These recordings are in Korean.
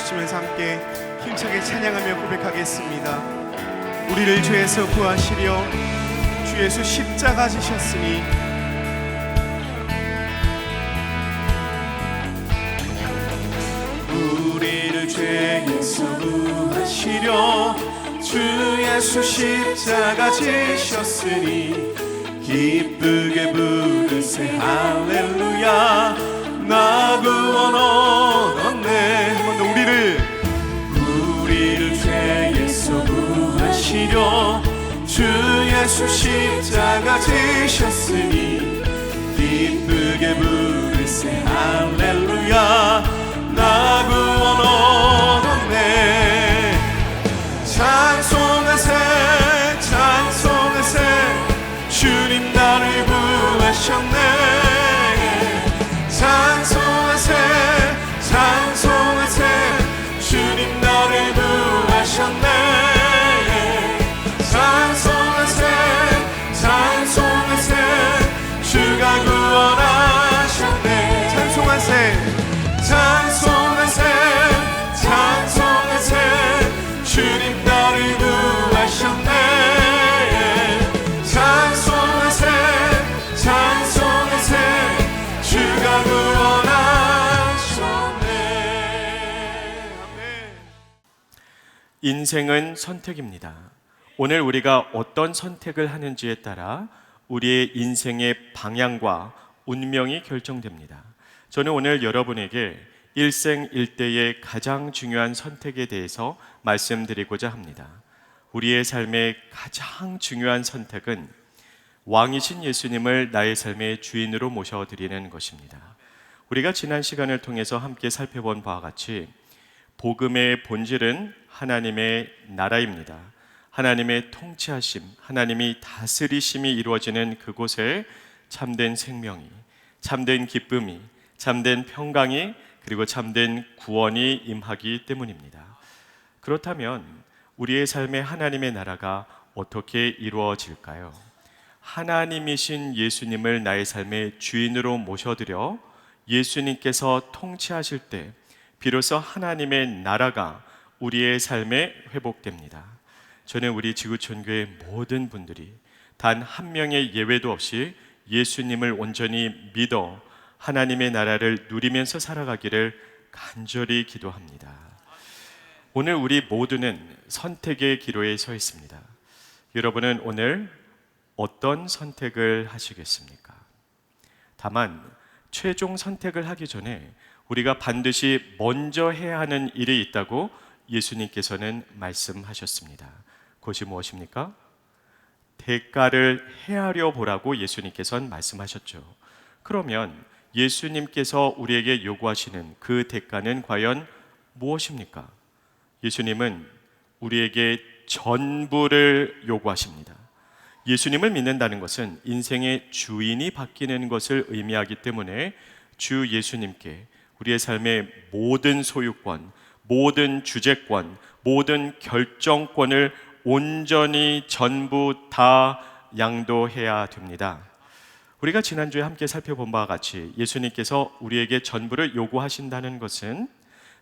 주시면서 함께 힘차게 찬양하며 고백하겠습니다. 우리를 죄에서 구하시려 주 예수 십자가 지셨으니 우리를 죄에서 구하시려 주 예수 십자가 지셨으니 기쁘게 부르세 할렐루야 나 구원 얻었네. 한 번 더 우리를 죄에서 구하시려 주 예수 십자가 지셨으니 기쁘게 부르세 할렐루야 나 구원 얻었네. 찬송하세 찬송하세 주님 나를 구하셨네. 찬송하세 찬송하세 주님 나를 구하셨네. 찬송하세 찬송하세 주가 구원하셨네. 찬송하세 찬송하세 찬송하세 주님 나를 구하셨네. 찬송하세 찬송하세 주가 구원하셨네. 아멘. 인생은 선택입니다. 오늘 우리가 어떤 선택을 하는지에 따라 우리의 인생의 방향과 운명이 결정됩니다. 저는 오늘 여러분에게 일생일대의 가장 중요한 선택에 대해서 말씀드리고자 합니다. 우리의 삶의 가장 중요한 선택은 왕이신 예수님을 나의 삶의 주인으로 모셔드리는 것입니다. 우리가 지난 시간을 통해서 함께 살펴본 바와 같이 복음의 본질은 하나님의 나라입니다. 하나님의 통치하심, 하나님이 다스리심이 이루어지는 그곳에 참된 생명이, 참된 기쁨이, 참된 평강이, 그리고 참된 구원이 임하기 때문입니다. 그렇다면 우리의 삶에 하나님의 나라가 어떻게 이루어질까요? 하나님이신 예수님을 나의 삶의 주인으로 모셔드려 예수님께서 통치하실 때 비로소 하나님의 나라가 우리의 삶에 회복됩니다. 저는 우리 지구촌교회 모든 분들이 단 한 명의 예외도 없이 예수님을 온전히 믿어 하나님의 나라를 누리면서 살아가기를 간절히 기도합니다. 오늘 우리 모두는 선택의 기로에 서 있습니다. 여러분은 오늘 어떤 선택을 하시겠습니까? 다만 최종 선택을 하기 전에 우리가 반드시 먼저 해야 하는 일이 있다고 예수님께서는 말씀하셨습니다. 그것이 무엇입니까? 대가를 헤아려 보라고 예수님께서는 말씀하셨죠. 그러면 예수님께서 우리에게 요구하시는 그 대가는 과연 무엇입니까? 예수님은 우리에게 전부를 요구하십니다. 예수님을 믿는다는 것은 인생의 주인이 바뀌는 것을 의미하기 때문에 주 예수님께 우리의 삶의 모든 소유권, 모든 주재권, 모든 결정권을 온전히 전부 다 양도해야 됩니다. 우리가 지난주에 함께 살펴본 바와 같이 예수님께서 우리에게 전부를 요구하신다는 것은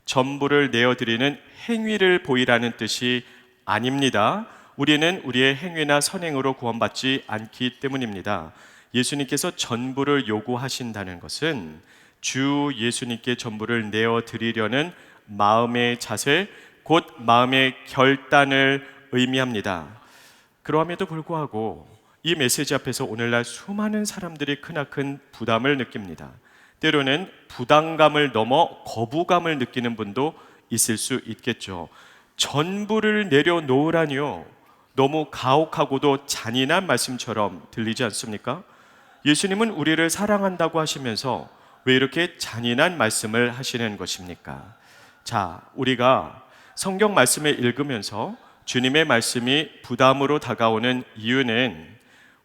전부를 내어드리는 행위를 보이라는 뜻이 아닙니다. 우리는 우리의 행위나 선행으로 구원받지 않기 때문입니다. 예수님께서 전부를 요구하신다는 것은 주 예수님께 전부를 내어드리려는 마음의 자세, 곧 마음의 결단을 의미합니다. 그러함에도 불구하고 이 메시지 앞에서 오늘날 수많은 사람들이 크나큰 부담을 느낍니다. 때로는 부담감을 넘어 거부감을 느끼는 분도 있을 수 있겠죠. 전부를 내려놓으라니요. 너무 가혹하고도 잔인한 말씀처럼 들리지 않습니까? 예수님은 우리를 사랑한다고 하시면서 왜 이렇게 잔인한 말씀을 하시는 것입니까? 자, 우리가 성경 말씀을 읽으면서 주님의 말씀이 부담으로 다가오는 이유는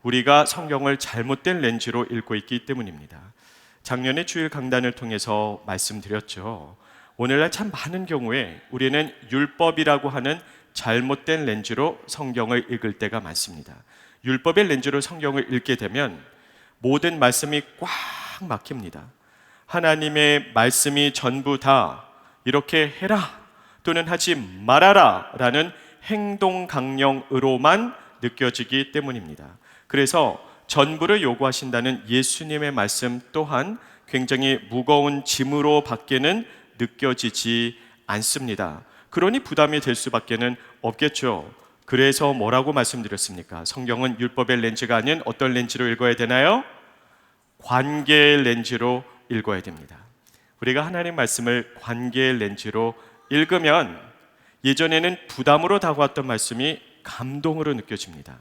우리가 성경을 잘못된 렌즈로 읽고 있기 때문입니다. 작년에 주일 강단을 통해서 말씀드렸죠. 오늘날 참 많은 경우에 우리는 율법이라고 하는 잘못된 렌즈로 성경을 읽을 때가 많습니다. 율법의 렌즈로 성경을 읽게 되면 모든 말씀이 꽉 막힙니다. 하나님의 말씀이 전부 다 이렇게 해라, 또는 하지 말아라 라는 행동 강령으로만 느껴지기 때문입니다. 그래서 전부를 요구하신다는 예수님의 말씀 또한 굉장히 무거운 짐으로 밖에는 느껴지지 않습니다. 그러니 부담이 될 수밖에는 없겠죠. 그래서 뭐라고 말씀드렸습니까? 성경은 율법의 렌즈가 아닌 어떤 렌즈로 읽어야 되나요? 관계의 렌즈로 읽어야 됩니다. 우리가 하나님 말씀을 관계의 렌즈로 읽으면 예전에는 부담으로 다가왔던 말씀이 감동으로 느껴집니다.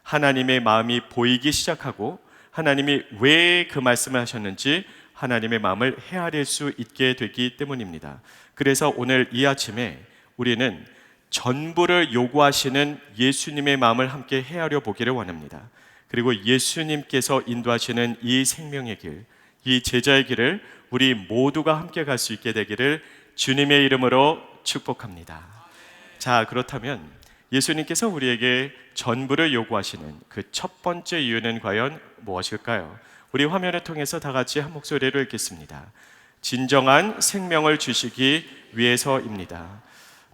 하나님의 마음이 보이기 시작하고 하나님이 왜 그 말씀을 하셨는지 하나님의 마음을 헤아릴 수 있게 되기 때문입니다. 그래서 오늘 이 아침에 우리는 전부를 요구하시는 예수님의 마음을 함께 헤아려 보기를 원합니다. 그리고 예수님께서 인도하시는 이 생명의 길, 이 제자의 길을 우리 모두가 함께 갈 수 있게 되기를 주님의 이름으로 축복합니다. 자, 그렇다면 예수님께서 우리에게 전부를 요구하시는 그 첫 번째 이유는 과연 무엇일까요? 우리 화면을 통해서 다 같이 한 목소리로 읽겠습니다. 진정한 생명을 주시기 위해서입니다.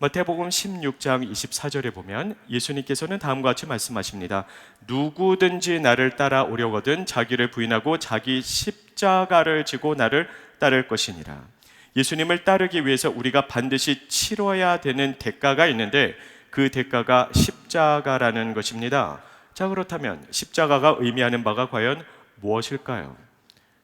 마태복음 16장 24절에 보면 예수님께서는 다음과 같이 말씀하십니다. 누구든지 나를 따라오려거든 자기를 부인하고 자기 십자가를 지고 나를 따를 것이니라. 예수님을 따르기 위해서 우리가 반드시 치러야 되는 대가가 있는데 그 대가가 십자가라는 것입니다. 자, 그렇다면 십자가가 의미하는 바가 과연 무엇일까요?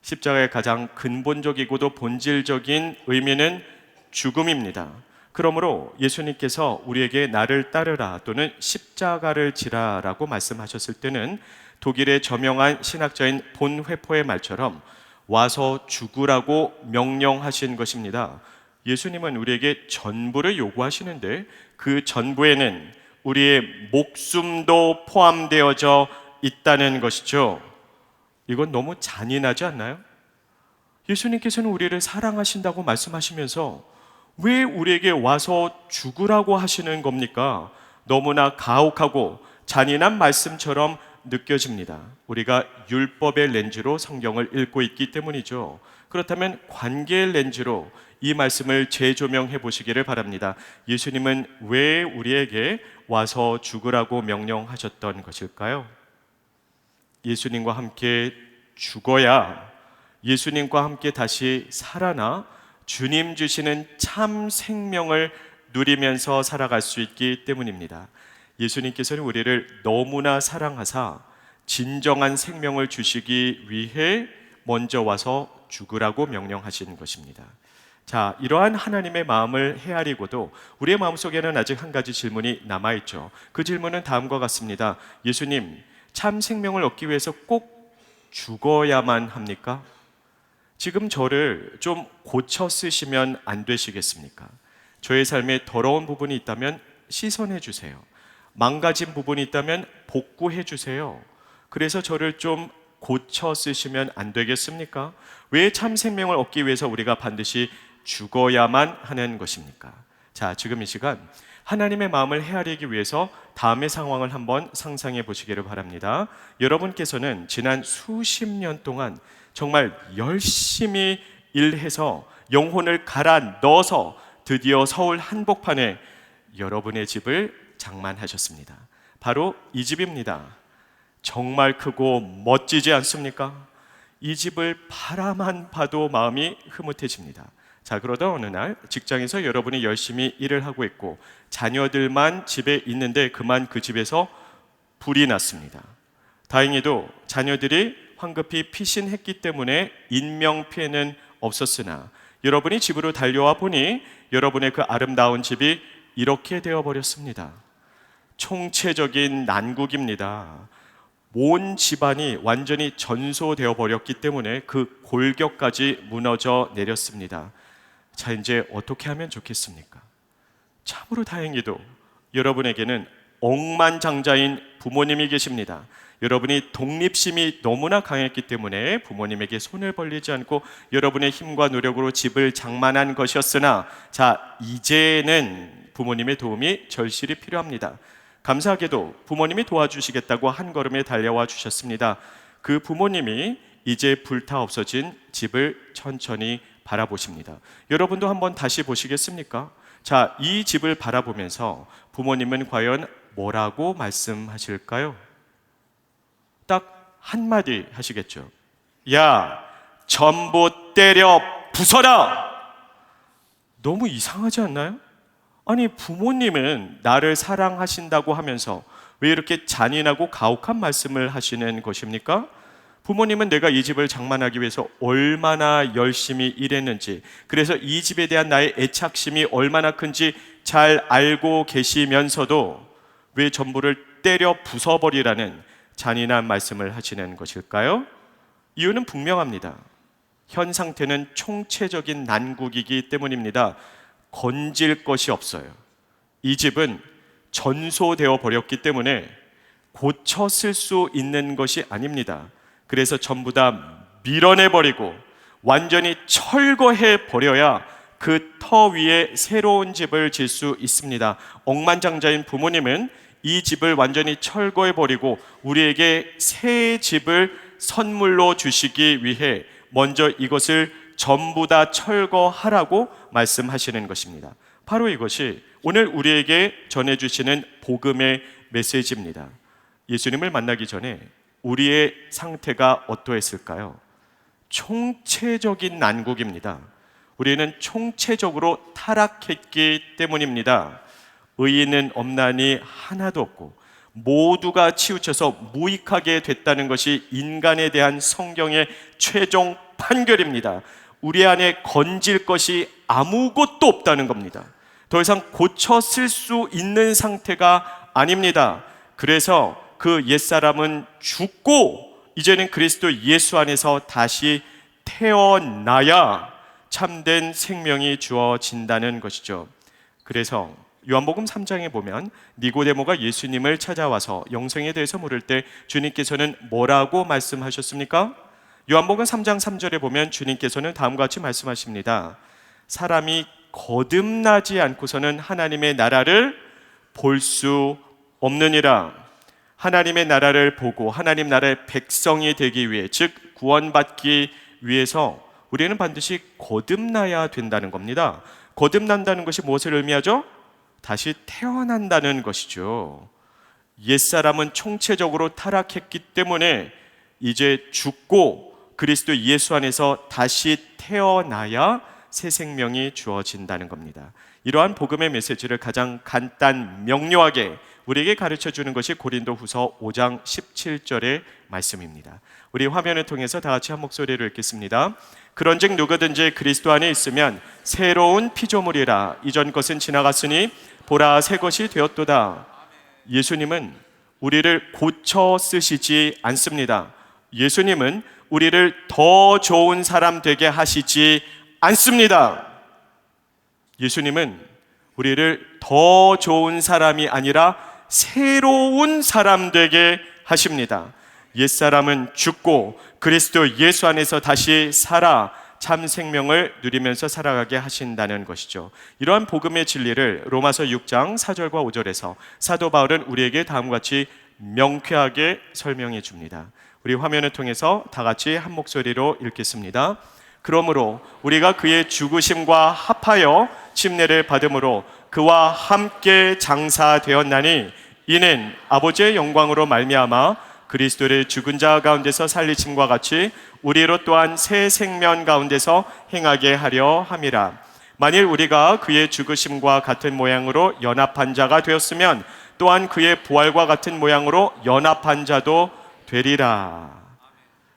십자가의 가장 근본적이고도 본질적인 의미는 죽음입니다. 그러므로 예수님께서 우리에게 나를 따르라 또는 십자가를 지라라고 말씀하셨을 때는 독일의 저명한 신학자인 본 회포의 말처럼 와서 죽으라고 명령하신 것입니다. 예수님은 우리에게 전부를 요구하시는데 그 전부에는 우리의 목숨도 포함되어져 있다는 것이죠. 이건 너무 잔인하지 않나요? 예수님께서는 우리를 사랑하신다고 말씀하시면서 왜 우리에게 와서 죽으라고 하시는 겁니까? 너무나 가혹하고 잔인한 말씀처럼 느껴집니다. 우리가 율법의 렌즈로 성경을 읽고 있기 때문이죠. 그렇다면 관계의 렌즈로 이 말씀을 재조명해 보시기를 바랍니다. 예수님은 왜 우리에게 와서 죽으라고 명령하셨던 것일까요? 예수님과 함께 죽어야 예수님과 함께 다시 살아나 주님 주시는 참 생명을 누리면서 살아갈 수 있기 때문입니다. 예수님께서는 우리를 너무나 사랑하사 진정한 생명을 주시기 위해 먼저 와서 죽으라고 명령하신 것입니다. 자, 이러한 하나님의 마음을 헤아리고도 우리의 마음속에는 아직 한 가지 질문이 남아있죠. 그 질문은 다음과 같습니다. 예수님, 참 생명을 얻기 위해서 꼭 죽어야만 합니까? 지금 저를 좀 고쳐 쓰시면 안 되시겠습니까? 저의 삶에 더러운 부분이 있다면 씻어내 주세요. 망가진 부분이 있다면 복구해 주세요. 그래서 저를 좀 고쳐 쓰시면 안 되겠습니까? 왜 참 생명을 얻기 위해서 우리가 반드시 죽어야만 하는 것입니까? 자, 지금 이 시간 하나님의 마음을 헤아리기 위해서 다음의 상황을 한번 상상해 보시기를 바랍니다. 여러분께서는 지난 수십 년 동안 정말 열심히 일해서 영혼을 갈아 넣어서 드디어 서울 한복판에 여러분의 집을 장만하셨습니다. 바로 이 집입니다. 정말 크고 멋지지 않습니까? 이 집을 바라만 봐도 마음이 흐뭇해집니다. 자, 그러다 어느 날 직장에서 여러분이 열심히 일을 하고 있고 자녀들만 집에 있는데 그만 그 집에서 불이 났습니다. 다행히도 자녀들이 황급히 피신했기 때문에 인명피해는 없었으나 여러분이 집으로 달려와 보니 여러분의 그 아름다운 집이 이렇게 되어버렸습니다. 총체적인 난국입니다. 온 집안이 완전히 전소되어 버렸기 때문에 그 골격까지 무너져 내렸습니다. 자, 이제 어떻게 하면 좋겠습니까? 참으로 다행히도 여러분에게는 억만장자인 부모님이 계십니다. 여러분이 독립심이 너무나 강했기 때문에 부모님에게 손을 벌리지 않고 여러분의 힘과 노력으로 집을 장만한 것이었으나 자, 이제는 부모님의 도움이 절실히 필요합니다. 감사하게도 부모님이 도와주시겠다고 한 걸음에 달려와 주셨습니다. 그 부모님이 이제 불타 없어진 집을 천천히 바라보십니다. 여러분도 한번 다시 보시겠습니까? 자, 이 집을 바라보면서 부모님은 과연 뭐라고 말씀하실까요? 딱 한마디 하시겠죠. 야, 전부 때려 부숴라! 너무 이상하지 않나요? 아니, 부모님은 나를 사랑하신다고 하면서 왜 이렇게 잔인하고 가혹한 말씀을 하시는 것입니까? 부모님은 내가 이 집을 장만하기 위해서 얼마나 열심히 일했는지, 그래서 이 집에 대한 나의 애착심이 얼마나 큰지 잘 알고 계시면서도 왜 전부를 때려 부숴버리라는 잔인한 말씀을 하시는 것일까요? 이유는 분명합니다. 현 상태는 총체적인 난국이기 때문입니다. 건질 것이 없어요. 이 집은 전소되어 버렸기 때문에 고쳐 쓸 수 있는 것이 아닙니다. 그래서 전부 다 밀어내버리고 완전히 철거해 버려야 그 터 위에 새로운 집을 질 수 있습니다. 억만장자인 부모님은 이 집을 완전히 철거해 버리고 우리에게 새 집을 선물로 주시기 위해 먼저 이것을 전부 다 철거하라고 말씀하시는 것입니다. 바로 이것이 오늘 우리에게 전해주시는 복음의 메시지입니다. 예수님을 만나기 전에 우리의 상태가 어떠했을까요? 총체적인 난국입니다. 우리는 총체적으로 타락했기 때문입니다. 의인은 없나니 하나도 없고 모두가 치우쳐서 무익하게 됐다는 것이 인간에 대한 성경의 최종 판결입니다. 우리 안에 건질 것이 아무것도 없다는 겁니다. 더 이상 고쳐 쓸 수 있는 상태가 아닙니다. 그래서 그 옛사람은 죽고 이제는 그리스도 예수 안에서 다시 태어나야 참된 생명이 주어진다는 것이죠. 그래서 요한복음 3장에 보면 니고데모가 예수님을 찾아와서 영생에 대해서 물을 때 주님께서는 뭐라고 말씀하셨습니까? 요한복음 3장 3절에 보면 주님께서는 다음과 같이 말씀하십니다. 사람이 거듭나지 않고서는 하나님의 나라를 볼 수 없느니라. 하나님의 나라를 보고 하나님 나라의 백성이 되기 위해, 즉 구원받기 위해서 우리는 반드시 거듭나야 된다는 겁니다. 거듭난다는 것이 무엇을 의미하죠? 다시 태어난다는 것이죠. 옛사람은 총체적으로 타락했기 때문에 이제 죽고 그리스도 예수 안에서 다시 태어나야 새 생명이 주어진다는 겁니다. 이러한 복음의 메시지를 가장 간단 명료하게 우리에게 가르쳐 주는 것이 고린도후서 5장 17절의 말씀입니다. 우리 화면을 통해서 다 같이 한 목소리로 읽겠습니다. 그런즉 누구든지 그리스도 안에 있으면 새로운 피조물이라. 이전 것은 지나갔으니 보라 새 것이 되었도다. 예수님은 우리를 고쳐 쓰시지 않습니다. 예수님은 우리를 더 좋은 사람 되게 하시지 않습니다. 예수님은 우리를 더 좋은 사람이 아니라 새로운 사람 되게 하십니다. 옛사람은 죽고 그리스도 예수 안에서 다시 살아 참 생명을 누리면서 살아가게 하신다는 것이죠. 이러한 복음의 진리를 로마서 6장 4절과 5절에서 사도 바울은 우리에게 다음과 같이 명쾌하게 설명해 줍니다. 우리 화면을 통해서 다 같이 한 목소리로 읽겠습니다. 그러므로 우리가 그의 죽으심과 합하여 침례를 받음으로 그와 함께 장사되었나니 이는 아버지의 영광으로 말미암아 그리스도를 죽은 자 가운데서 살리심과 같이 우리로 또한 새 생명 가운데서 행하게 하려 함이라. 만일 우리가 그의 죽으심과 같은 모양으로 연합한 자가 되었으면 또한 그의 부활과 같은 모양으로 연합한 자도 되리라.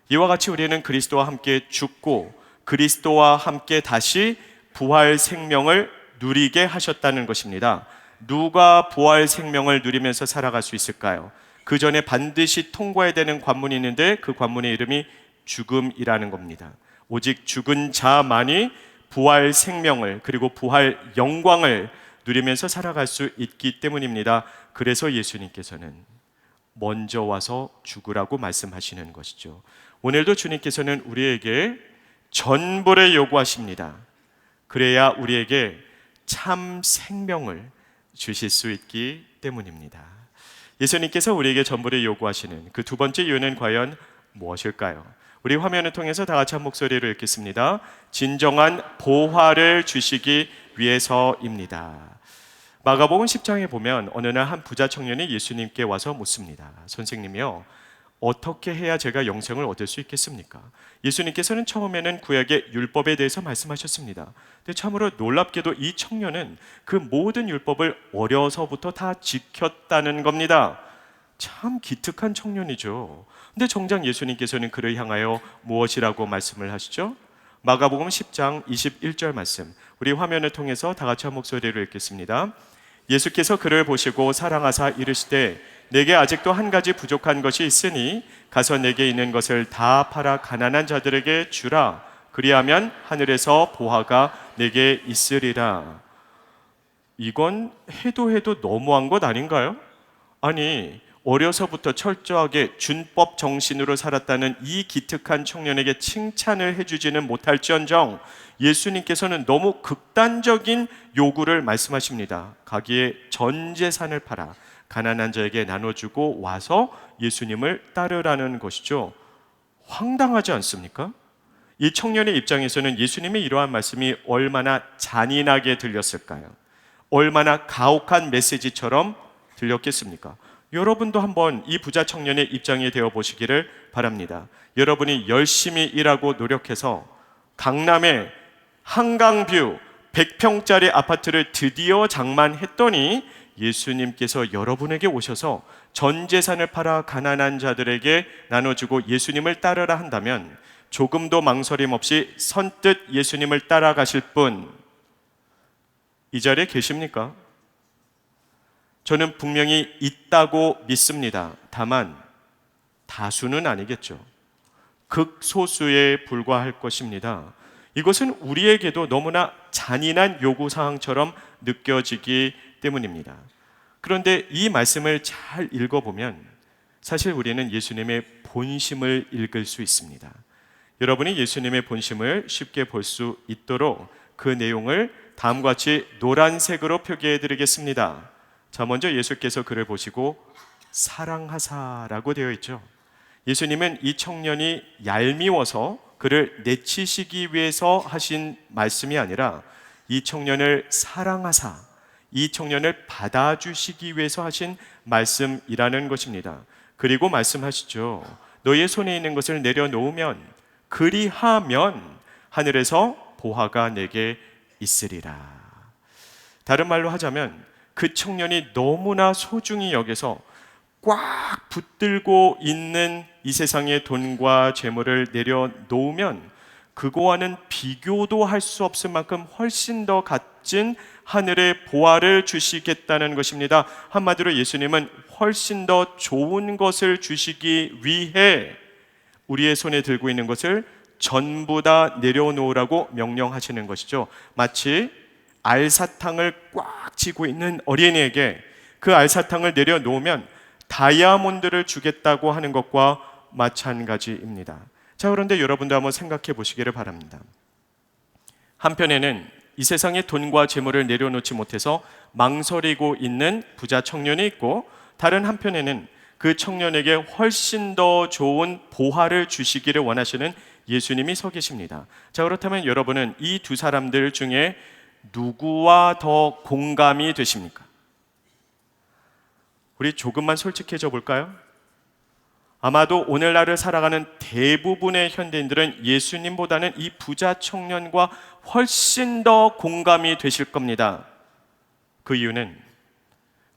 이와 같이 우리는 그리스도와 함께 죽고 그리스도와 함께 다시 부활 생명을 누리게 하셨다는 것입니다. 누가 부활 생명을 누리면서 살아갈 수 있을까요? 그 전에 반드시 통과해야 되는 관문이 있는데 그 관문의 이름이 죽음이라는 겁니다. 오직 죽은 자만이 부활 생명을 그리고 부활 영광을 누리면서 살아갈 수 있기 때문입니다. 그래서 예수님께서는 먼저 와서 죽으라고 말씀하시는 것이죠. 오늘도 주님께서는 우리에게 전부를 요구하십니다. 그래야 우리에게 참 생명을 주실 수 있기 때문입니다. 예수님께서 우리에게 전부를 요구하시는 그 두 번째 이유는 과연 무엇일까요? 우리 화면을 통해서 다 같이 한 목소리로 읽겠습니다. 진정한 보화를 주시기 위해서입니다. 마가복음 10장에 보면 어느 날 한 부자 청년이 예수님께 와서 묻습니다. 선생님이요, 어떻게 해야 제가 영생을 얻을 수 있겠습니까? 예수님께서는 처음에는 구약의 율법에 대해서 말씀하셨습니다. 근데 참으로 놀랍게도 이 청년은 그 모든 율법을 어려서부터 다 지켰다는 겁니다. 참 기특한 청년이죠. 근데 정작 예수님께서는 그를 향하여 무엇이라고 말씀을 하시죠? 마가복음 10장 21절 말씀, 우리 화면을 통해서 다 같이 한 목소리로 읽겠습니다. 예수께서 그를 보시고 사랑하사 이르시되 내게 아직도 한 가지 부족한 것이 있으니 가서 내게 있는 것을 다 팔아 가난한 자들에게 주라. 그리하면 하늘에서 보화가 내게 있으리라. 이건 해도 너무한 것 아닌가요? 아니, 어려서부터 철저하게 준법 정신으로 살았다는 이 기특한 청년에게 칭찬을 해주지는 못할지언정 예수님께서는 너무 극단적인 요구를 말씀하십니다. 가기에 전 재산을 팔아 가난한 자에게 나눠주고 와서 예수님을 따르라는 것이죠. 황당하지 않습니까? 이 청년의 입장에서는 예수님의 이러한 말씀이 얼마나 잔인하게 들렸을까요? 얼마나 가혹한 메시지처럼 들렸겠습니까? 여러분도 한번 이 부자 청년의 입장이 되어 보시기를 바랍니다. 여러분이 열심히 일하고 노력해서 강남의 한강뷰 100평짜리 아파트를 드디어 장만했더니 예수님께서 여러분에게 오셔서 전 재산을 팔아 가난한 자들에게 나눠주고 예수님을 따르라 한다면 조금도 망설임 없이 선뜻 예수님을 따라가실 분, 이 자리에 계십니까? 저는 분명히 있다고 믿습니다. 다만 다수는 아니겠죠. 극소수에 불과할 것입니다. 이것은 우리에게도 너무나 잔인한 요구사항처럼 느껴지기 때문입니다. 그런데 이 말씀을 잘 읽어보면 사실 우리는 예수님의 본심을 읽을 수 있습니다. 여러분이 예수님의 본심을 쉽게 볼 수 있도록 그 내용을 다음과 같이 노란색으로 표기해 드리겠습니다. 자, 먼저 예수께서 그를 보시고 사랑하사라고 되어 있죠. 예수님은 이 청년이 얄미워서 그를 내치시기 위해서 하신 말씀이 아니라 이 청년을 사랑하사, 이 청년을 받아주시기 위해서 하신 말씀이라는 것입니다. 그리고 말씀하시죠. 너의 손에 있는 것을 내려놓으면, 그리하면 하늘에서 보화가 내게 있으리라. 다른 말로 하자면 그 청년이 너무나 소중히 여겨서 꽉 붙들고 있는 이 세상의 돈과 재물을 내려놓으면 그거와는 비교도 할 수 없을 만큼 훨씬 더 값진 하늘의 보화를 주시겠다는 것입니다. 한마디로 예수님은 훨씬 더 좋은 것을 주시기 위해 우리의 손에 들고 있는 것을 전부 다 내려놓으라고 명령하시는 것이죠. 마치 알사탕을 꽉 쥐고 있는 어린이에게 그 알사탕을 내려놓으면 다이아몬드를 주겠다고 하는 것과 마찬가지입니다. 자, 그런데 여러분도 한번 생각해 보시기를 바랍니다. 한편에는 이 세상의 돈과 재물을 내려놓지 못해서 망설이고 있는 부자 청년이 있고, 다른 한편에는 그 청년에게 훨씬 더 좋은 보화를 주시기를 원하시는 예수님이 서 계십니다. 자, 그렇다면 여러분은 이 두 사람들 중에 누구와 더 공감이 되십니까? 우리 조금만 솔직해져 볼까요? 아마도 오늘날을 살아가는 대부분의 현대인들은 예수님보다는 이 부자 청년과 훨씬 더 공감이 되실 겁니다. 그 이유는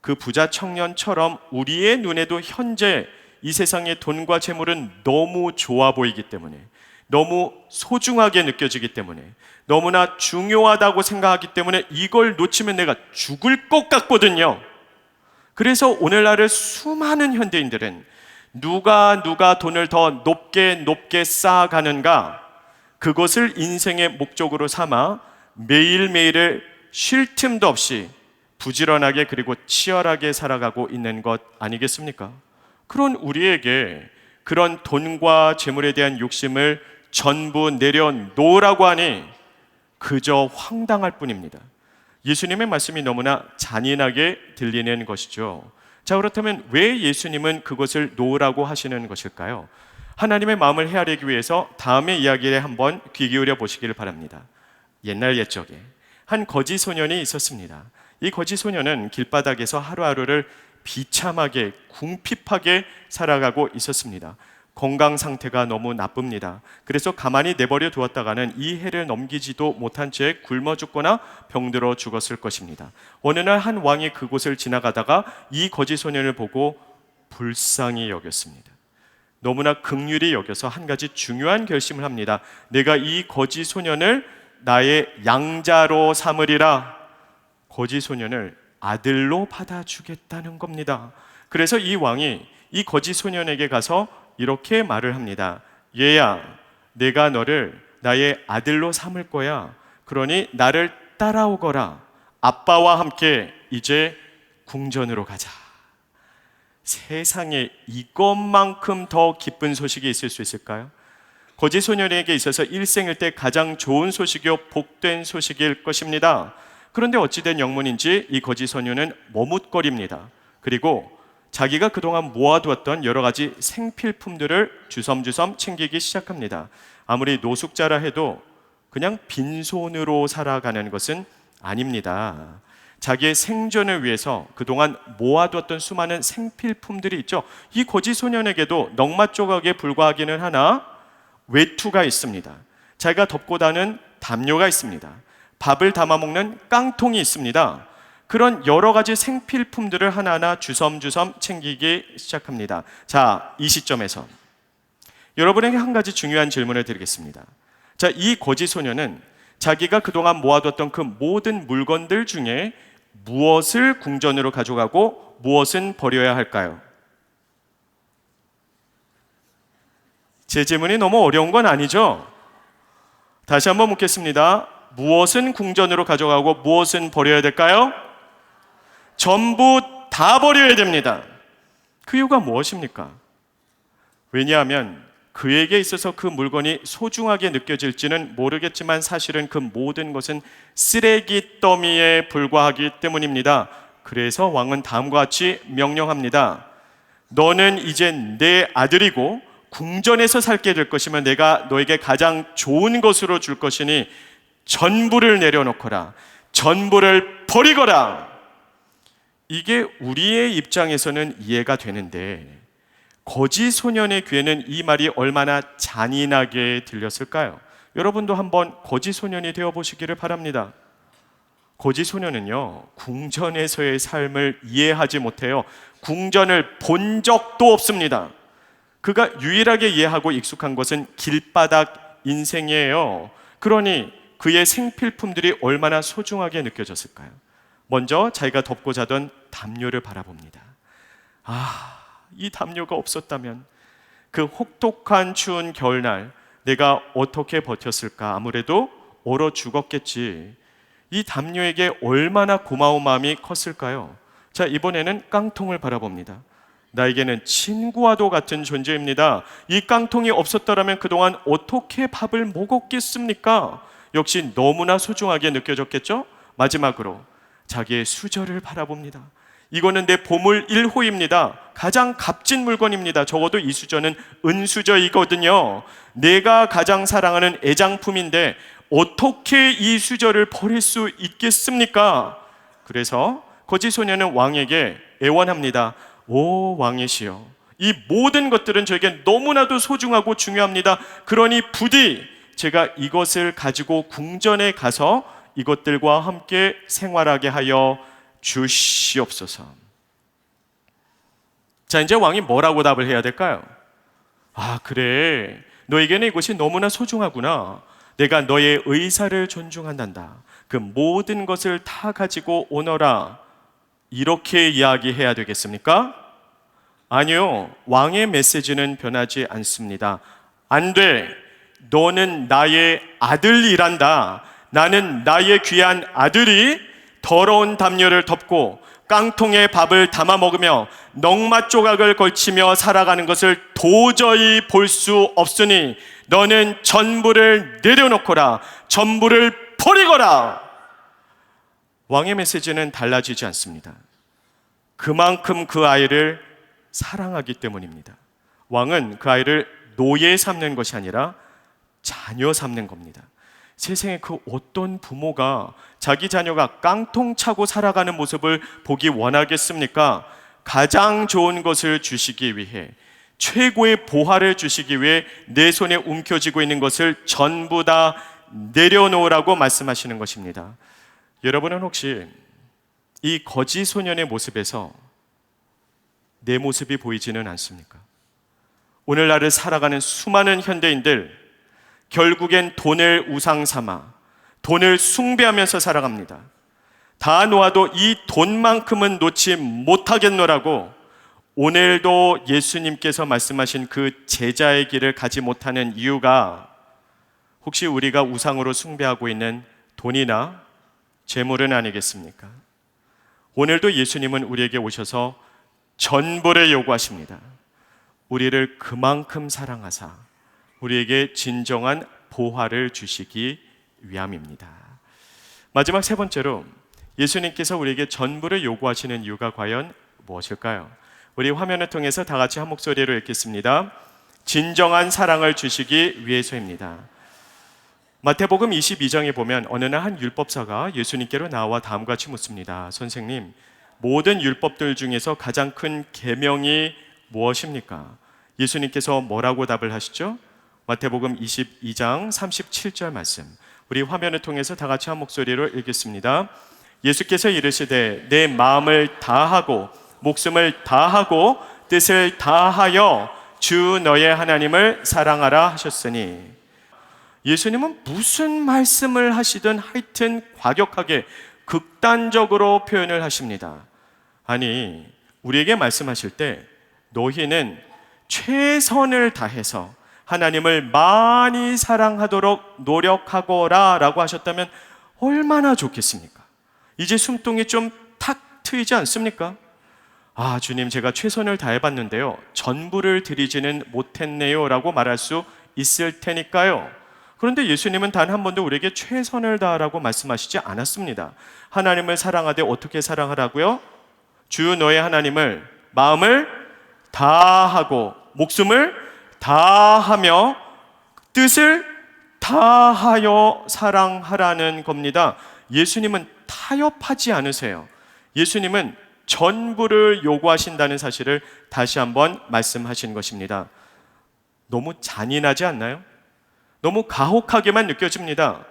그 부자 청년처럼 우리의 눈에도 현재 이 세상의 돈과 재물은 너무 좋아 보이기 때문에, 너무 소중하게 느껴지기 때문에, 너무나 중요하다고 생각하기 때문에 이걸 놓치면 내가 죽을 것 같거든요. 그래서 오늘날의 수많은 현대인들은 누가 돈을 더 높게 쌓아가는가, 그것을 인생의 목적으로 삼아 매일매일을 쉴 틈도 없이 부지런하게 그리고 치열하게 살아가고 있는 것 아니겠습니까? 그런 우리에게 그런 돈과 재물에 대한 욕심을 전부 내려놓으라고 하니 그저 황당할 뿐입니다. 예수님의 말씀이 너무나 잔인하게 들리는 것이죠. 자, 그렇다면 왜 예수님은 그것을 놓으라고 하시는 것일까요? 하나님의 마음을 헤아리기 위해서 다음의 이야기에 한번 귀 기울여 보시기를 바랍니다. 옛날 옛적에 한 거지 소년이 있었습니다. 이 거지 소년은 길바닥에서 하루하루를 비참하게 궁핍하게 살아가고 있었습니다. 건강 상태가 너무 나쁩니다. 그래서 가만히 내버려 두었다가는 이 해를 넘기지도 못한 채 굶어 죽거나 병들어 죽었을 것입니다. 어느 날 한 왕이 그곳을 지나가다가 이 거지 소년을 보고 불쌍히 여겼습니다. 너무나 긍휼히 여겨서 한 가지 중요한 결심을 합니다. 내가 이 거지 소년을 나의 양자로 삼으리라. 거지 소년을 아들로 받아주겠다는 겁니다. 그래서 이 왕이 이 거지 소년에게 가서 이렇게 말을 합니다. 얘야, 내가 너를 나의 아들로 삼을 거야. 그러니 나를 따라오거라. 아빠와 함께 이제 궁전으로 가자. 세상에 이것만큼 더 기쁜 소식이 있을 수 있을까요? 거지 소년에게 있어서 일생일 때 가장 좋은 소식이요 복된 소식일 것입니다. 그런데 어찌된 영문인지 이 거지 소년은 머뭇거립니다. 그리고 자기가 그동안 모아두었던 여러 가지 생필품들을 주섬주섬 챙기기 시작합니다. 아무리 노숙자라 해도 그냥 빈손으로 살아가는 것은 아닙니다. 자기의 생존을 위해서 그동안 모아두었던 수많은 생필품들이 있죠. 이 거지 소년에게도 넝마 조각에 불과하기는 하나 외투가 있습니다. 자기가 덮고 다는 담요가 있습니다. 밥을 담아 먹는 깡통이 있습니다. 그런 여러 가지 생필품들을 하나하나 주섬주섬 챙기기 시작합니다. 자, 이 시점에서 여러분에게 한 가지 중요한 질문을 드리겠습니다. 자, 이 거지 소년은 자기가 그동안 모아뒀던 그 모든 물건들 중에 무엇을 궁전으로 가져가고 무엇은 버려야 할까요? 제 질문이 너무 어려운 건 아니죠? 다시 한번 묻겠습니다. 무엇은 궁전으로 가져가고 무엇은 버려야 될까요? 전부 다 버려야 됩니다. 그 이유가 무엇입니까? 왜냐하면 그에게 있어서 그 물건이 소중하게 느껴질지는 모르겠지만 사실은 그 모든 것은 쓰레기 더미에 불과하기 때문입니다. 그래서 왕은 다음과 같이 명령합니다. 너는 이제 내 아들이고 궁전에서 살게 될 것이면 내가 너에게 가장 좋은 것으로 줄 것이니 전부를 내려놓거라. 전부를 버리거라. 이게 우리의 입장에서는 이해가 되는데 거지 소년의 귀에는 이 말이 얼마나 잔인하게 들렸을까요? 여러분도 한번 거지 소년이 되어 보시기를 바랍니다. 거지 소년은요, 궁전에서의 삶을 이해하지 못해요. 궁전을 본 적도 없습니다. 그가 유일하게 이해하고 익숙한 것은 길바닥 인생이에요. 그러니 그의 생필품들이 얼마나 소중하게 느껴졌을까요? 먼저 자기가 덮고 자던 담요를 바라봅니다. 이 담요가 없었다면 그 혹독한 추운 겨울날 내가 어떻게 버텼을까? 아무래도 얼어 죽었겠지. 이 담요에게 얼마나 고마운 마음이 컸을까요? 자, 이번에는 깡통을 바라봅니다. 나에게는 친구와도 같은 존재입니다. 이 깡통이 없었더라면 그동안 어떻게 밥을 먹었겠습니까? 역시 너무나 소중하게 느껴졌겠죠? 마지막으로 자기의 수저를 바라봅니다. 이거는 내 보물 1호입니다. 가장 값진 물건입니다. 적어도 이 수저는 은수저이거든요. 내가 가장 사랑하는 애장품인데 어떻게 이 수저를 버릴 수 있겠습니까? 그래서 거지 소년은 왕에게 애원합니다. 오 왕이시여, 이 모든 것들은 저에게 너무나도 소중하고 중요합니다. 그러니 부디 제가 이것을 가지고 궁전에 가서 이것들과 함께 생활하게 하여 주시옵소서. 자, 이제 왕이 뭐라고 답을 해야 될까요? 그래, 너에게는 이것이 너무나 소중하구나. 내가 너의 의사를 존중한단다. 그 모든 것을 다 가지고 오너라. 이렇게 이야기해야 되겠습니까? 아니요, 왕의 메시지는 변하지 않습니다. 안 돼. 너는 나의 아들이란다. 나는 나의 귀한 아들이 더러운 담요를 덮고 깡통에 밥을 담아 먹으며 넝마 조각을 걸치며 살아가는 것을 도저히 볼 수 없으니 너는 전부를 내려놓거라. 전부를 버리거라. 왕의 메시지는 달라지지 않습니다. 그만큼 그 아이를 사랑하기 때문입니다. 왕은 그 아이를 노예 삼는 것이 아니라 자녀 삼는 겁니다. 세상에 그 어떤 부모가 자기 자녀가 깡통 차고 살아가는 모습을 보기 원하겠습니까? 가장 좋은 것을 주시기 위해, 최고의 보화를 주시기 위해 내 손에 움켜쥐고 있는 것을 전부 다 내려놓으라고 말씀하시는 것입니다. 여러분은 혹시 이 거지 소년의 모습에서 내 모습이 보이지는 않습니까? 오늘날을 살아가는 수많은 현대인들, 결국엔 돈을 우상 삼아 돈을 숭배하면서 살아갑니다. 다 놓아도 이 돈만큼은 놓지 못하겠노라고 오늘도 예수님께서 말씀하신 그 제자의 길을 가지 못하는 이유가 혹시 우리가 우상으로 숭배하고 있는 돈이나 재물은 아니겠습니까? 오늘도 예수님은 우리에게 오셔서 전부를 요구하십니다. 우리를 그만큼 사랑하사 우리에게 진정한 보화를 주시기 위함입니다. 마지막 세 번째로 예수님께서 우리에게 전부를 요구하시는 이유가 과연 무엇일까요? 우리 화면을 통해서 다 같이 한 목소리로 읽겠습니다. 진정한 사랑을 주시기 위해서입니다. 마태복음 22장에 보면 어느 날 한 율법사가 예수님께로 나와 다음과 같이 묻습니다. 선생님, 모든 율법들 중에서 가장 큰 계명이 무엇입니까? 예수님께서 뭐라고 답을 하시죠? 마태복음 22장 37절 말씀, 우리 화면을 통해서 다 같이 한 목소리로 읽겠습니다. 예수께서 이르시되 내 마음을 다하고 목숨을 다하고 뜻을 다하여 주 너의 하나님을 사랑하라 하셨으니, 예수님은 무슨 말씀을 하시든 하여튼 과격하게 극단적으로 표현을 하십니다. 아니, 우리에게 말씀하실 때 너희는 최선을 다해서 하나님을 많이 사랑하도록 노력하거라 라고 하셨다면 얼마나 좋겠습니까? 이제 숨통이 좀 탁 트이지 않습니까? 아, 주님, 제가 최선을 다해봤는데요, 전부를 드리지는 못했네요 라고 말할 수 있을 테니까요. 그런데 예수님은 단 한 번도 우리에게 최선을 다하라고 말씀하시지 않았습니다. 하나님을 사랑하되 어떻게 사랑하라고요? 주 너의 하나님을 마음을 다하고 목숨을 다하며 뜻을 다하여 사랑하라는 겁니다. 예수님은 타협하지 않으세요. 예수님은 전부를 요구하신다는 사실을 다시 한번 말씀하신 것입니다. 너무 잔인하지 않나요? 너무 가혹하게만 느껴집니다.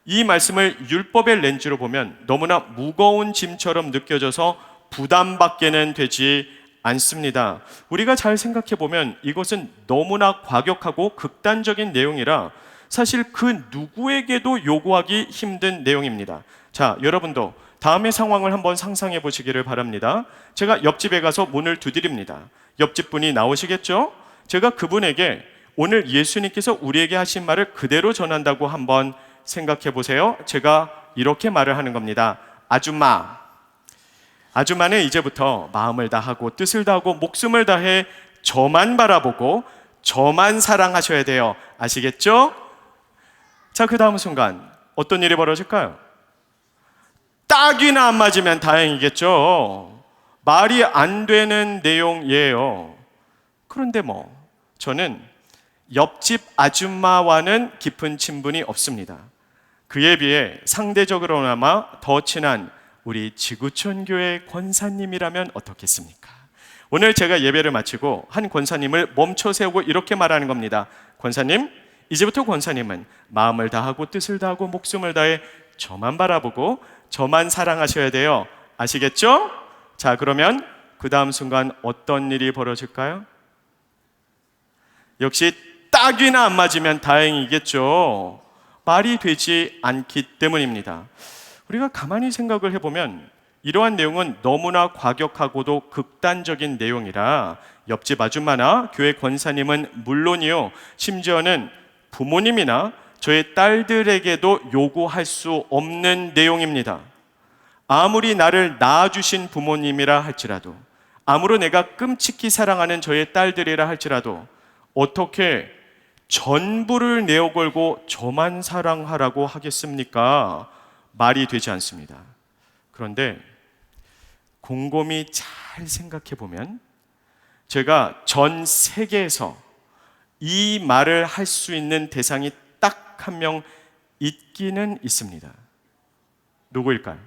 이 말씀을 율법의 렌즈로 보면 너무나 무거운 짐처럼 느껴져서 부담받게는 되지 않습니다. 우리가 잘 생각해 보면 이것은 너무나 과격하고 극단적인 내용이라 사실 그 누구에게도 요구하기 힘든 내용입니다. 자, 여러분도 다음의 상황을 한번 상상해 보시기를 바랍니다. 제가 옆집에 가서 문을 두드립니다. 옆집 분이 나오시겠죠? 제가 그분에게 오늘 예수님께서 우리에게 하신 말을 그대로 전한다고 한번 생각해 보세요. 제가 이렇게 말을 하는 겁니다. 아줌마는 이제부터 마음을 다하고 뜻을 다하고 목숨을 다해 저만 바라보고 저만 사랑하셔야 돼요. 아시겠죠? 자, 그 다음 순간 어떤 일이 벌어질까요? 딱이나 안 맞으면 다행이겠죠. 말이 안 되는 내용이에요. 그런데 저는 옆집 아줌마와는 깊은 친분이 없습니다. 그에 비해 상대적으로나마 더 친한 우리 지구촌 교회 권사님이라면 어떻겠습니까? 오늘 제가 예배를 마치고 한 권사님을 멈춰 세우고 이렇게 말하는 겁니다. 권사님, 이제부터 권사님은 마음을 다하고 뜻을 다하고 목숨을 다해 저만 바라보고 저만 사랑하셔야 돼요. 아시겠죠? 자, 그러면 그 다음 순간 어떤 일이 벌어질까요? 역시 딱이나 안 맞으면 다행이겠죠. 말이 되지 않기 때문입니다. 우리가 가만히 생각을 해보면 이러한 내용은 너무나 과격하고도 극단적인 내용이라 옆집 아줌마나 교회 권사님은 물론이요, 심지어는 부모님이나 저의 딸들에게도 요구할 수 없는 내용입니다. 아무리 나를 낳아주신 부모님이라 할지라도, 아무리 내가 끔찍히 사랑하는 저의 딸들이라 할지라도 어떻게 전부를 내어 걸고 저만 사랑하라고 하겠습니까? 말이 되지 않습니다. 그런데 곰곰이 잘 생각해 보면 제가 전 세계에서 이 말을 할 수 있는 대상이 딱 한 명 있기는 있습니다. 누구일까요?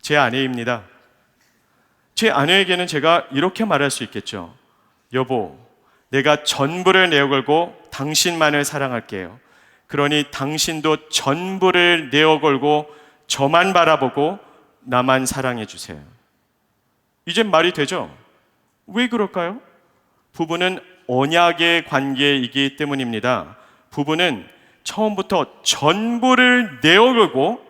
제 아내입니다. 제 아내에게는 제가 이렇게 말할 수 있겠죠. 여보, 내가 전부를 내어걸고 당신만을 사랑할게요. 그러니 당신도 전부를 내어걸고 저만 바라보고 나만 사랑해 주세요. 이젠 말이 되죠? 왜 그럴까요? 부부는 언약의 관계이기 때문입니다. 부부는 처음부터 전부를 내어걸고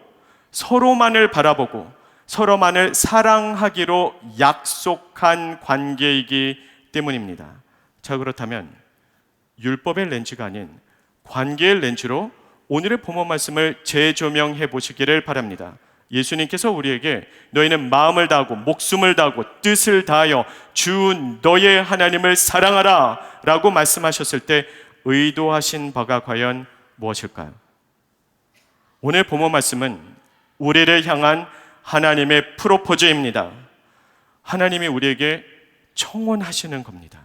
서로만을 바라보고 서로만을 사랑하기로 약속한 관계이기 때문입니다. 자, 그렇다면 율법의 렌즈가 아닌 관계의 렌즈로 오늘의 본문 말씀을 재조명해 보시기를 바랍니다. 예수님께서 우리에게 너희는 마음을 다하고 목숨을 다하고 뜻을 다하여 주 너의 하나님을 사랑하라 라고 말씀하셨을 때 의도하신 바가 과연 무엇일까요? 오늘 본문 말씀은 우리를 향한 하나님의 프로포즈입니다. 하나님이 우리에게 청혼하시는 겁니다.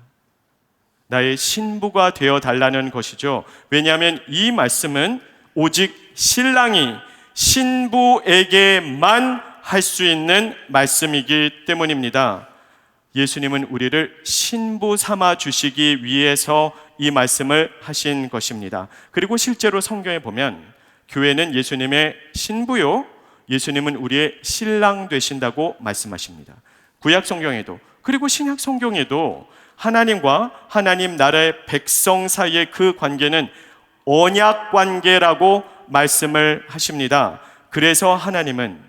나의 신부가 되어 달라는 것이죠. 왜냐하면 이 말씀은 오직 신랑이 신부에게만 할 수 있는 말씀이기 때문입니다. 예수님은 우리를 신부 삼아 주시기 위해서 이 말씀을 하신 것입니다. 그리고 실제로 성경에 보면 교회는 예수님의 신부요, 예수님은 우리의 신랑 되신다고 말씀하십니다. 구약 성경에도 그리고 신약 성경에도 하나님과 하나님 나라의 백성 사이의 그 관계는 언약 관계라고 말씀을 하십니다. 그래서 하나님은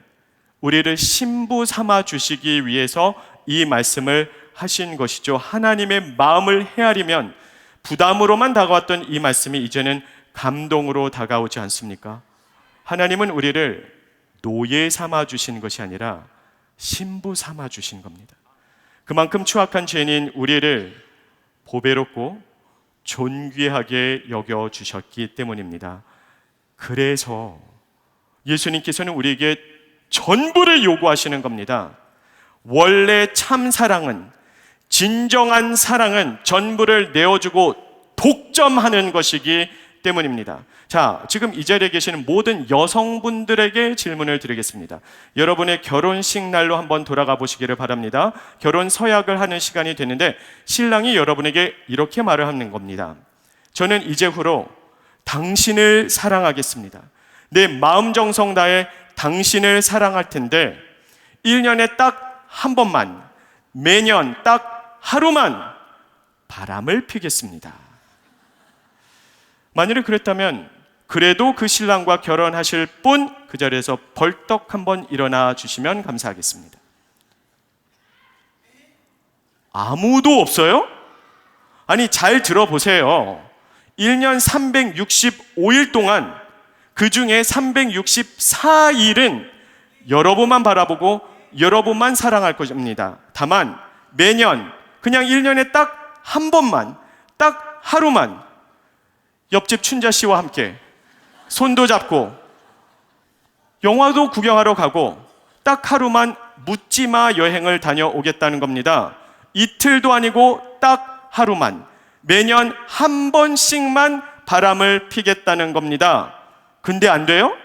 우리를 신부 삼아 주시기 위해서 이 말씀을 하신 것이죠. 하나님의 마음을 헤아리면 부담으로만 다가왔던 이 말씀이 이제는 감동으로 다가오지 않습니까? 하나님은 우리를 노예 삼아 주신 것이 아니라 신부 삼아 주신 겁니다. 그만큼 추악한 죄인인 우리를 보배롭고 존귀하게 여겨 주셨기 때문입니다. 그래서 예수님께서는 우리에게 전부를 요구하시는 겁니다. 원래 참 사랑은, 진정한 사랑은 전부를 내어주고 독점하는 것이기 때문입니다. 자, 지금 이 자리에 계시는 모든 여성분들에게 질문을 드리겠습니다. 여러분의 결혼식 날로 한번 돌아가 보시기를 바랍니다. 결혼 서약을 하는 시간이 되는데 신랑이 여러분에게 이렇게 말을 하는 겁니다. 저는 이제후로 당신을 사랑하겠습니다. 내 마음 정성 다해 당신을 사랑할 텐데 1년에 딱 한 번만, 매년 딱 하루만 바람을 피겠습니다. 만일에 그랬다면 그래도 그 신랑과 결혼하실 분 그 자리에서 벌떡 한번 일어나 주시면 감사하겠습니다. 아무도 없어요? 아니, 잘 들어보세요. 1년 365일 동안 그 중에 364일은 여러분만 바라보고 여러분만 사랑할 것입니다. 다만 매년 그냥 1년에 딱 한 번만, 딱 하루만 옆집 춘자 씨와 함께 손도 잡고 영화도 구경하러 가고 딱 하루만 묻지마 여행을 다녀오겠다는 겁니다. 이틀도 아니고 딱 하루만, 매년 한 번씩만 바람을 피겠다는 겁니다. 근데 안 돼요?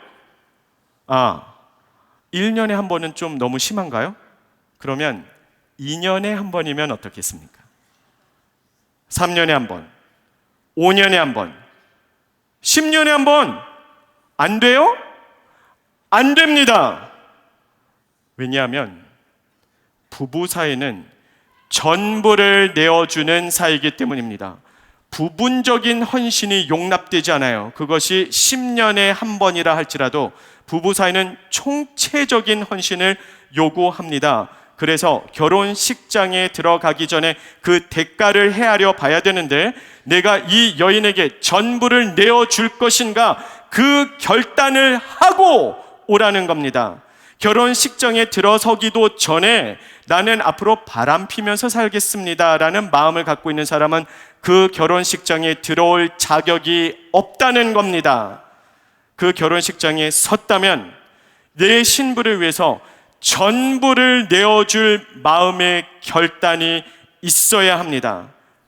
1년에 한 번은 좀 너무 심한가요? 그러면 2년에 한 번이면 어떻겠습니까? 3년에 한 번, 5년에 한 번, 10년에 한 번. 안 돼요? 안 됩니다. 왜냐하면 부부 사이는 전부를 내어주는 사이이기 때문입니다. 부분적인 헌신이 용납되지 않아요. 그것이 10년에 한 번이라 할지라도 부부 사이는 총체적인 헌신을 요구합니다. 그래서 결혼식장에 들어가기 전에 그 대가를 헤아려 봐야 되는데 내가 이 여인에게 전부를 내어줄 것인가 그 결단을 하고 오라는 겁니다. 결혼식장에 들어서기도 전에 나는 앞으로 바람 피면서 살겠습니다 라는 마음을 갖고 있는 사람은 그 결혼식장에 들어올 자격이 없다는 겁니다. 그 결혼식장에 섰다면 내 신부를 위해서 전부를 내어줄 마음의 결단이 있어야 합니다.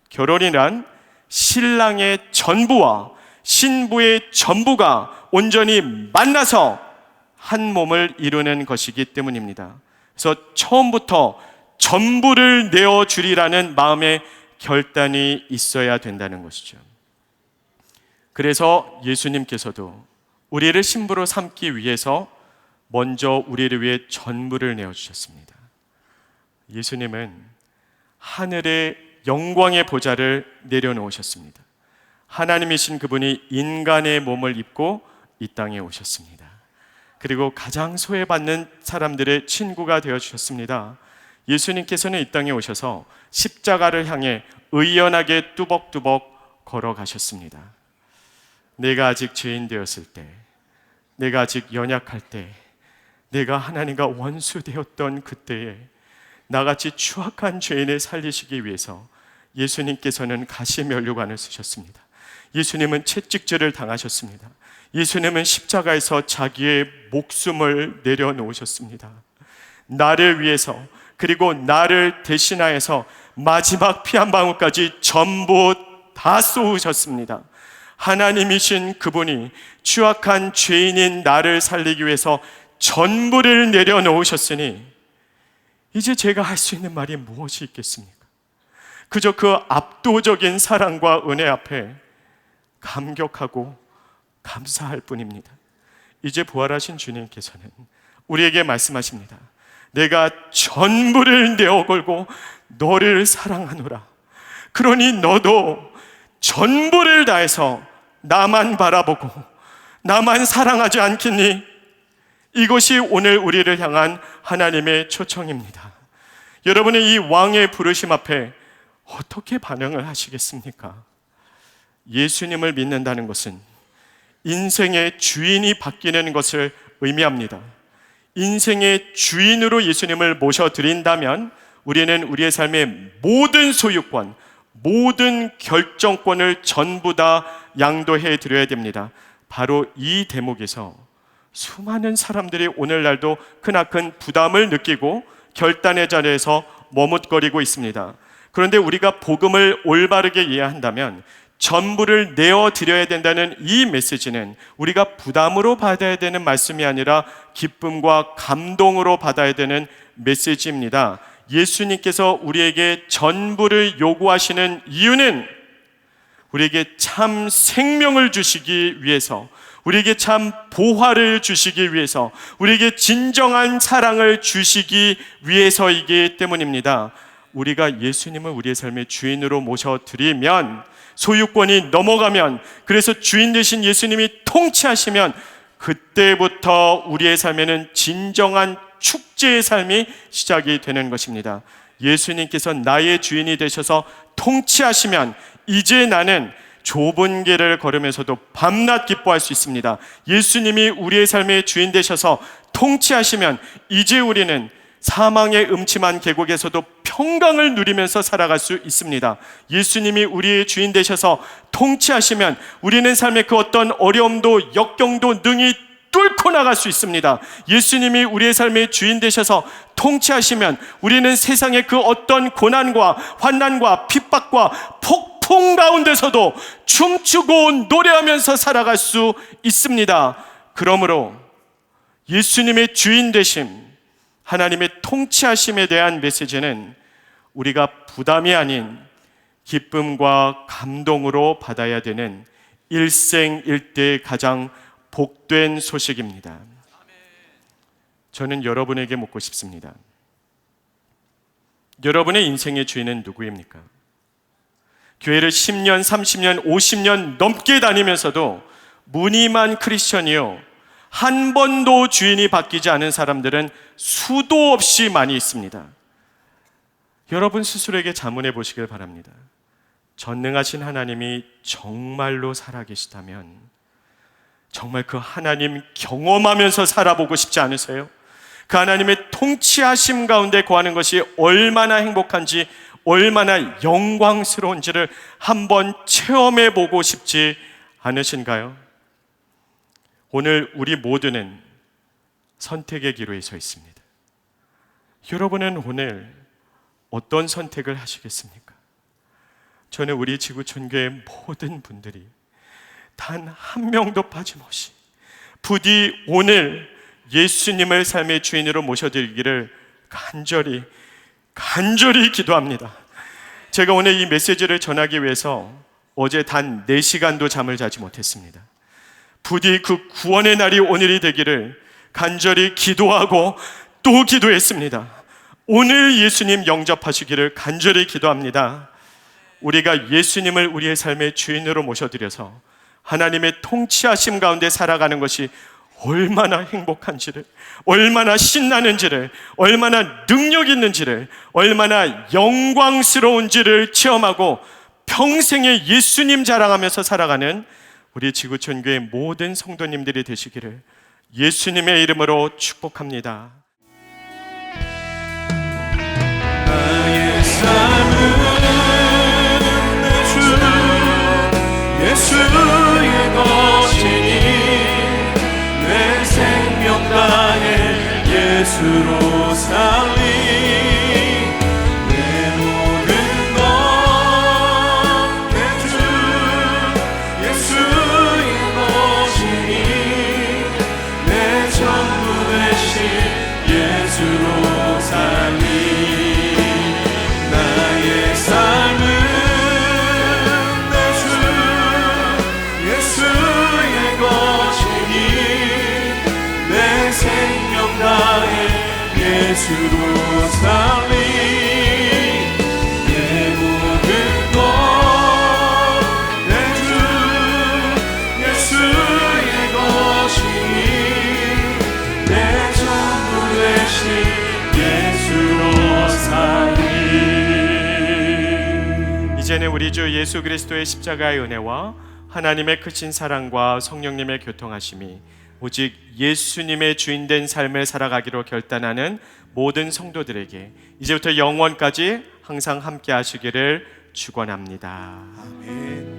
결혼이란 신랑의 전부와 신부의 전부가 온전히 만나서 한 몸을 이루는 것이기 때문입니다. 그래서 처음부터 전부를 내어주리라는 마음의 결단이 있어야 된다는 것이죠. 그래서 예수님께서도 우리를 신부로 삼기 위해서 먼저 우리를 위해 전부를 내어주셨습니다. 예수님은 하늘의 영광의 보좌를 내려놓으셨습니다. 하나님이신 그분이 인간의 몸을 입고 이 땅에 오셨습니다. 그리고 가장 소외받는 사람들의 친구가 되어주셨습니다. 예수님께서는 이 땅에 오셔서 십자가를 향해 의연하게 뚜벅뚜벅 걸어가셨습니다. 내가 아직 죄인 되었을 때, 내가 아직 연약할 때, 내가 하나님과 원수 되었던 그때에 나같이 추악한 죄인을 살리시기 위해서 예수님께서는 가시면류관을 쓰셨습니다. 예수님은 채찍질을 당하셨습니다. 예수님은 십자가에서 자기의 목숨을 내려놓으셨습니다. 나를 위해서, 그리고 나를 대신하여서 마지막 피 한 방울까지 전부 다 쏘으셨습니다. 하나님이신 그분이 추악한 죄인인 나를 살리기 위해서 전부를 내려놓으셨으니 이제 제가 할 수 있는 말이 무엇이 있겠습니까? 그저 그 압도적인 사랑과 은혜 앞에 감격하고 감사할 뿐입니다. 이제 부활하신 주님께서는 우리에게 말씀하십니다. 내가 전부를 내어 걸고 너를 사랑하노라. 그러니 너도 전부를 다해서 나만 바라보고 나만 사랑하지 않겠니? 이것이 오늘 우리를 향한 하나님의 초청입니다. 여러분의 이 왕의 부르심 앞에 어떻게 반응을 하시겠습니까? 예수님을 믿는다는 것은 인생의 주인이 바뀌는 것을 의미합니다. 인생의 주인으로 예수님을 모셔드린다면 우리는 우리의 삶의 모든 소유권, 모든 결정권을 전부 다 양도해 드려야 됩니다. 바로 이 대목에서 수많은 사람들이 오늘날도 크나큰 부담을 느끼고 결단의 자리에서 머뭇거리고 있습니다. 그런데 우리가 복음을 올바르게 이해한다면 전부를 내어드려야 된다는 이 메시지는 우리가 부담으로 받아야 되는 말씀이 아니라 기쁨과 감동으로 받아야 되는 메시지입니다. 예수님께서 우리에게 전부를 요구하시는 이유는 우리에게 참 생명을 주시기 위해서, 우리에게 참 보화를 주시기 위해서, 우리에게 진정한 사랑을 주시기 위해서이기 때문입니다. 우리가 예수님을 우리의 삶의 주인으로 모셔드리면, 소유권이 넘어가면, 그래서 주인 되신 예수님이 통치하시면 그때부터 우리의 삶에는 진정한 축제의 삶이 시작이 되는 것입니다. 예수님께서 나의 주인이 되셔서 통치하시면 이제 나는 좁은 길을 걸으면서도 밤낮 기뻐할 수 있습니다. 예수님이 우리의 삶의 주인 되셔서 통치하시면 이제 우리는 사망의 음침한 계곡에서도 평강을 누리면서 살아갈 수 있습니다. 예수님이 우리의 주인 되셔서 통치하시면 우리는 삶의 그 어떤 어려움도 역경도 능히 뚫고 나갈 수 있습니다. 예수님이 우리의 삶의 주인 되셔서 통치하시면 우리는 세상의 그 어떤 고난과 환난과 핍박과 폭풍 가운데서도 춤추고 노래하면서 살아갈 수 있습니다. 그러므로 예수님의 주인 되심, 하나님의 통치하심에 대한 메시지는 우리가 부담이 아닌 기쁨과 감동으로 받아야 되는 일생일대의 가장 복된 소식입니다. 저는 여러분에게 묻고 싶습니다. 여러분의 인생의 주인은 누구입니까? 교회를 10년, 30년, 50년 넘게 다니면서도 무늬만 크리스천이요, 한 번도 주인이 바뀌지 않은 사람들은 수도 없이 많이 있습니다. 여러분 스스로에게 자문해 보시길 바랍니다. 전능하신 하나님이 정말로 살아계시다면 정말 그 하나님 경험하면서 살아보고 싶지 않으세요? 그 하나님의 통치하심 가운데 거하는 것이 얼마나 행복한지, 얼마나 영광스러운지를 한번 체험해 보고 싶지 않으신가요? 오늘 우리 모두는 선택의 기로에 서 있습니다. 여러분은 오늘 어떤 선택을 하시겠습니까? 저는 우리 지구촌교회 모든 분들이 단 한 명도 빠짐없이 부디 오늘 예수님을 삶의 주인으로 모셔드리기를 간절히 기도합니다. 제가 오늘 이 메시지를 전하기 위해서 어제 단 4시간도 잠을 자지 못했습니다. 부디 그 구원의 날이 오늘이 되기를 간절히 기도하고 또 기도했습니다. 오늘 예수님 영접하시기를 간절히 기도합니다. 우리가 예수님을 우리의 삶의 주인으로 모셔드려서 하나님의 통치하심 가운데 살아가는 것이 얼마나 행복한지를, 얼마나 신나는지를, 얼마나 능력 있는지를, 얼마나 영광스러운지를 체험하고 평생에 예수님 자랑하면서 살아가는 우리 지구촌 교회 모든 성도님들이 되시기를 예수님의 이름으로 축복합니다. 나의 삶은 내 주 예수의 것이니 내 생명 다해 예수로 살리 내 모든 것 내 주 예수의 것이니 내 전부 되신 예수로 살리 나의 삶은 내 주 예수의 것이니 내 생명 다해 예수로 살리 내 모든 것 내 주 예수의 것이니 내 전부 되신 예수로 살리. 이제는 우리 주 예수 그리스도의 십자가의 은혜와 하나님의 크신 사랑과 성령님의 교통하심이 오직 예수님의 주인된 삶을 살아가기로 결단하는 모든 성도들에게 이제부터 영원까지 항상 함께 하시기를 축원합니다. 아멘.